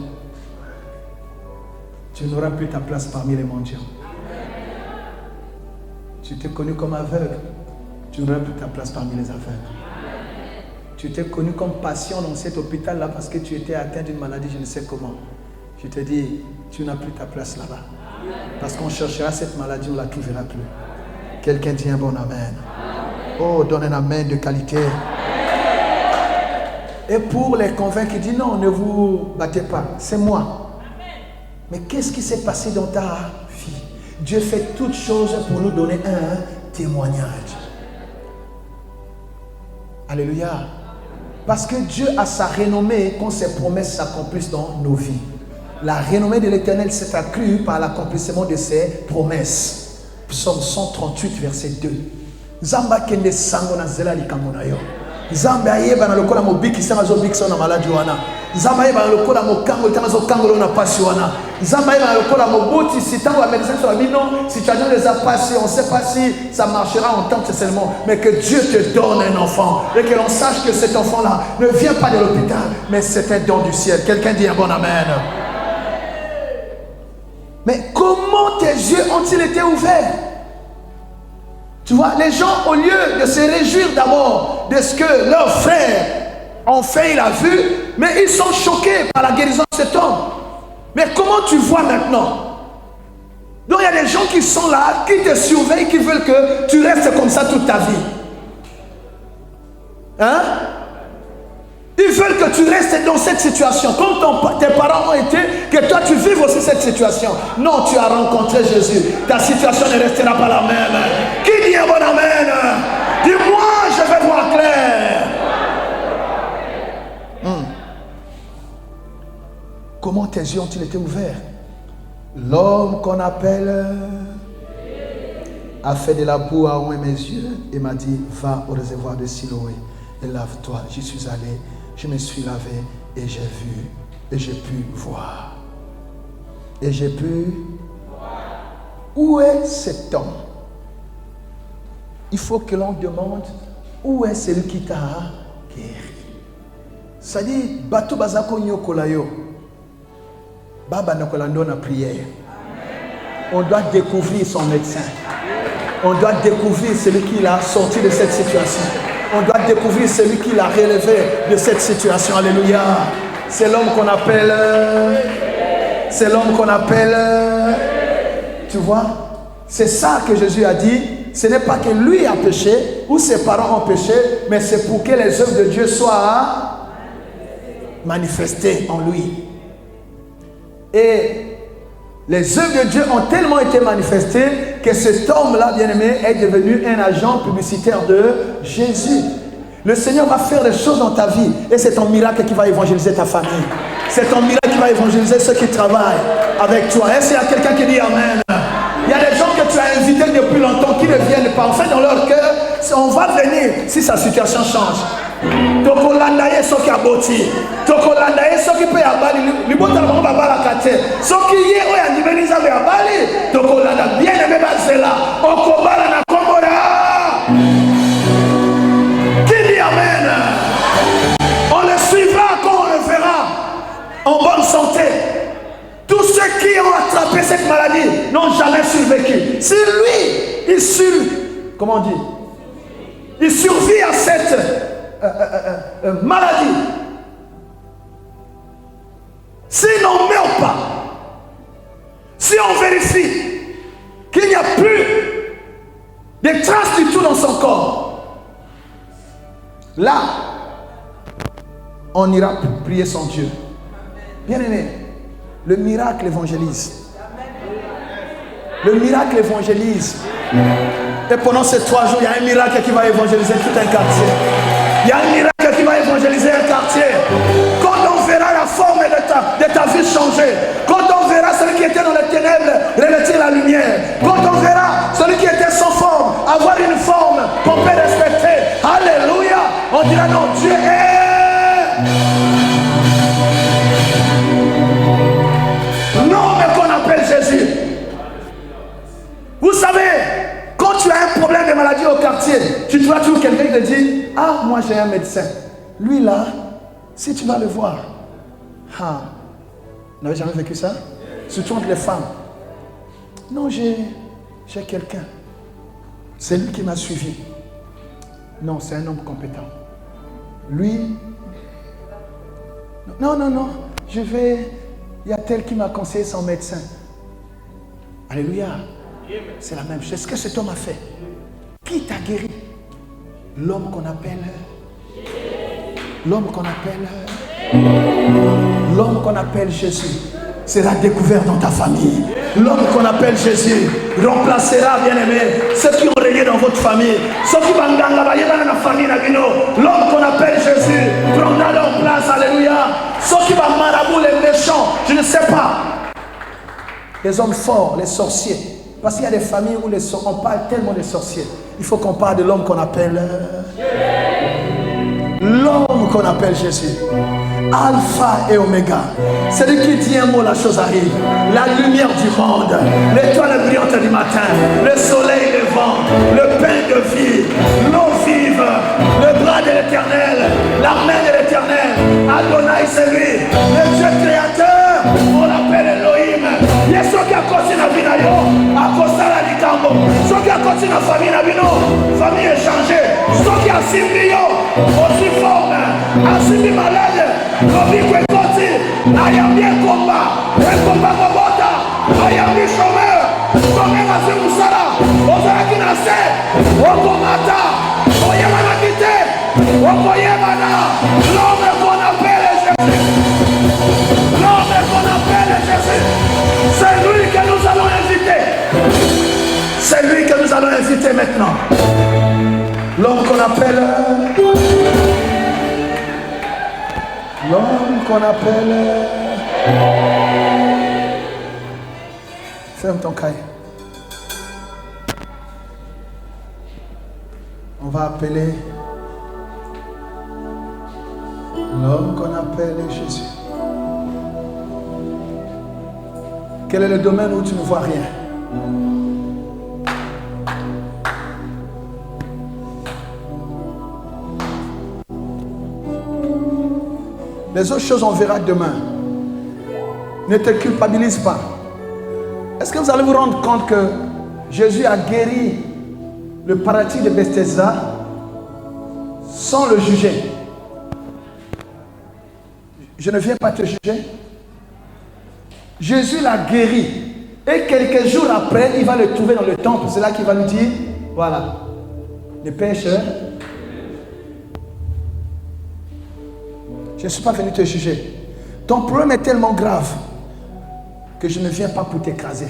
Tu n'auras plus ta place parmi les mendiants. Tu t'es connu comme aveugle. Tu n'auras plus ta place parmi les aveugles. Tu t'es connu comme patient dans cet hôpital-là parce que tu étais atteint d'une maladie, je ne sais comment. Je te dis, tu n'as plus ta place là-bas. Parce qu'on cherchera cette maladie, on ne la trouvera plus. Quelqu'un dit un bon amen. Oh, donne un amen de qualité. Et pour les convaincre, il dit non, ne vous battez pas, c'est moi. Mais qu'est-ce qui s'est passé dans ta vie? Dieu fait toutes choses pour nous donner un témoignage. Alléluia. Parce que Dieu a sa renommée quand ses promesses s'accomplissent dans nos vies. La renommée de l'Éternel s'est accrue par l'accomplissement de ses promesses. Psaume 138, verset 2. Zamba kende sango na zela likamonayo. Zamba yeba na lokola mobiki sanga zo bikso na maladi wana. Zamba yeba na lokola mokango tanga zo kango na pasi wana. Zamba yeba na lokola mobuti si tango la médecine sur la vie non, si tu as déjà les passé, on ne sait pas si ça marchera en temps seulement, mais que Dieu te donne un enfant et que l'on sache que cet enfant-là ne vient pas de l'hôpital, mais c'est un don du ciel. Quelqu'un dit un bon amen. Mais comment tes yeux ont-ils été ouverts? Tu vois, les gens, au lieu de se réjouir d'abord de ce que leurs frères ont fait, il a vu, mais ils sont choqués par la guérison de cet homme. Mais comment tu vois maintenant? Donc il y a des gens qui sont là, qui te surveillent, qui veulent que tu restes comme ça toute ta vie. Hein? Ils veulent que tu restes dans cette situation, comme tes parents ont été, que toi tu vives aussi cette situation. Non, tu as rencontré Jésus. Ta situation ne restera pas la même. Qui dit un bon amen? Dis-moi, je vais voir clair. Comment tes yeux ont-ils été ouverts? L'homme qu'on appelle a fait de la boue à oint mes yeux et m'a dit, va au réservoir de Siloé et lave-toi. J'y suis allé. Je me suis lavé et j'ai vu et j'ai pu voir. Et j'ai pu voir. Où est cet homme? Il faut que l'on demande où est celui qui t'a guéri. Ça dit, Bato Bazako Nyokolayo. Baba Nokolando na prière. On doit découvrir son médecin. On doit découvrir celui qui l'a sorti de cette situation. On doit découvrir celui qui l'a relevé de cette situation. Alléluia. C'est l'homme qu'on appelle. C'est l'homme qu'on appelle. Tu vois? C'est ça que Jésus a dit. Ce n'est pas que lui a péché ou ses parents ont péché, mais c'est pour que les œuvres de Dieu soient manifestées en lui. Et Les œuvres de Dieu ont tellement été manifestées que cet homme-là, bien-aimé, est devenu un agent publicitaire de Jésus. Le Seigneur va faire des choses dans ta vie et c'est ton miracle qui va évangéliser ta famille. C'est ton miracle qui va évangéliser ceux qui travaillent avec toi. Est-ce qu'il y a quelqu'un qui dit Amen? Il y a des gens que tu as invités depuis longtemps qui ne viennent pas. En fait, dans leur cœur, on va venir si sa situation change. Tokolandaye soki aboti, tokolandaye soki pe abali, libota bango babala kate, soki ye oya ndimeniza be abali, tokolanda bien aimé bazela, okobala na kombola. Qui dit Amen? On le suivra quand on le verra en bonne santé. Tous ceux qui ont attrapé cette maladie n'ont jamais survécu. Si lui, comment on dit? Il survit à cette maladie. S'il n'en meurt pas, si on vérifie qu'il n'y a plus de traces du tout dans son corps, là, on ira prier son Dieu. Bien-aimé, le miracle évangélise. Le miracle évangélise. Et pendant ces 3 jours, il y a un miracle qui va évangéliser tout un quartier. Il y a un miracle qui va évangéliser un quartier. Quand on verra la forme de ta vie changer, quand on verra celui qui était dans les ténèbres revêtir la lumière, quand on verra celui qui était sans forme avoir une forme qu'on peut respecter, alléluia, on dira non, Dieu est l'homme qu'on appelle Jésus. Vous savez, quand tu as un problème de maladie au quartier, tu trouves toujours quelqu'un qui te dit, ah, moi j'ai un médecin. Lui là, si tu vas le voir, vous n'avez jamais vécu ça? Surtout entre les femmes. Non, j'ai quelqu'un. C'est lui qui m'a suivi. Non, c'est un homme compétent. Lui, non, il y a tel qui m'a conseillé son médecin. Alléluia. C'est la même chose. Ce que cet homme a fait. Qui t'a guéri? L'homme qu'on appelle Jésus sera découvert dans ta famille. L'homme qu'on appelle Jésus remplacera, bien-aimé, ceux qui ont régné dans votre famille. L'homme qu'on appelle Jésus prendra leur place. Alléluia. Ceux qui vont marabout les méchants, je ne sais pas. Les hommes forts, les sorciers. Parce qu'il y a des familles où on parle tellement des sorciers. Il faut qu'on parle de l'homme qu'on appelle Jésus. Alpha et Oméga. C'est lui qui dit un mot, la chose arrive. La lumière du monde, l'étoile brillante du matin, le soleil levant, le pain de vie, l'eau vive, le bras de l'éternel, la main de l'éternel. Adonai, c'est lui, le Dieu créateur. On l'appelle Elohim. Il y a ceux qui ont continué à vivre, à cause la Likambo. Ceux qui ont continué à famille, famille échangée. Ceux qui ont suivi, aussi forme, a suivi malade. L'objet est côté, ayambi un combat Kobota, ayambi chômeur, chômeur à ce moussala, Ozara qui n'a fait, Okomata, Oyamana quitté, Okoyamana, l'homme qu'on appelle Jésus, l'homme qu'on appelle Jésus, c'est lui que nous allons inviter, c'est lui que nous allons inviter maintenant, l'homme qu'on appelle. L'homme qu'on appelle. Ferme ton cahier. On va appeler l'homme qu'on appelle Jésus. Quel est le domaine où tu ne vois rien? Les autres choses, on verra demain. Ne te culpabilise pas. Est-ce que vous allez vous rendre compte que Jésus a guéri le paralytique de Bethesda sans le juger? Je ne viens pas te juger. Jésus l'a guéri. Et quelques jours après, il va le trouver dans le temple. C'est là qu'il va lui dire, voilà, les pécheurs. Je ne suis pas venu te juger. Ton problème est tellement grave que je ne viens pas pour t'écraser.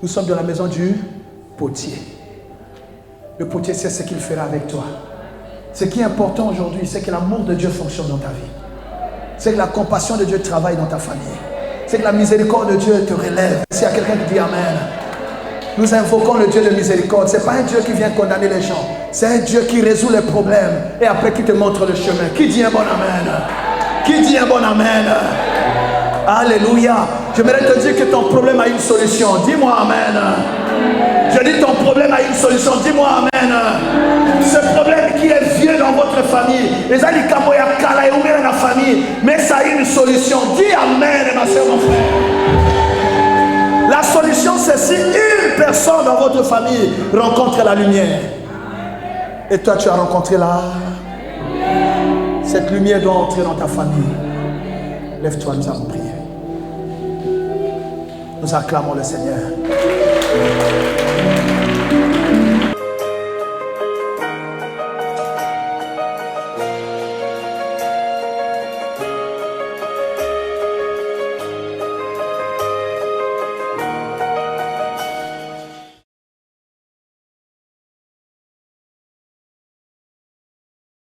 Nous sommes dans la maison du potier. Le potier sait ce qu'il fera avec toi. Ce qui est important aujourd'hui, c'est que l'amour de Dieu fonctionne dans ta vie. C'est que la compassion de Dieu travaille dans ta famille. C'est que la miséricorde de Dieu te relève. S'il y a quelqu'un qui dit Amen. Nous invoquons le Dieu de miséricorde. Ce n'est pas un Dieu qui vient condamner les gens. C'est un Dieu qui résout les problèmes et après qui te montre le chemin. Qui dit un bon Amen? Qui dit un bon Amen? Alléluia. J'aimerais te dire que ton problème a une solution. Dis-moi Amen. Je dis ton problème a une solution. Dis-moi Amen. Ce problème qui est vieux dans votre famille, les alikamoya kala et dans la famille, mais ça a une solution. Dis Amen, ma soeur, mon frère. La solution, c'est si une personne dans votre famille rencontre la lumière. Et toi, tu as rencontré cette lumière doit entrer dans ta famille. Lève-toi, nous allons prier. Nous acclamons le Seigneur.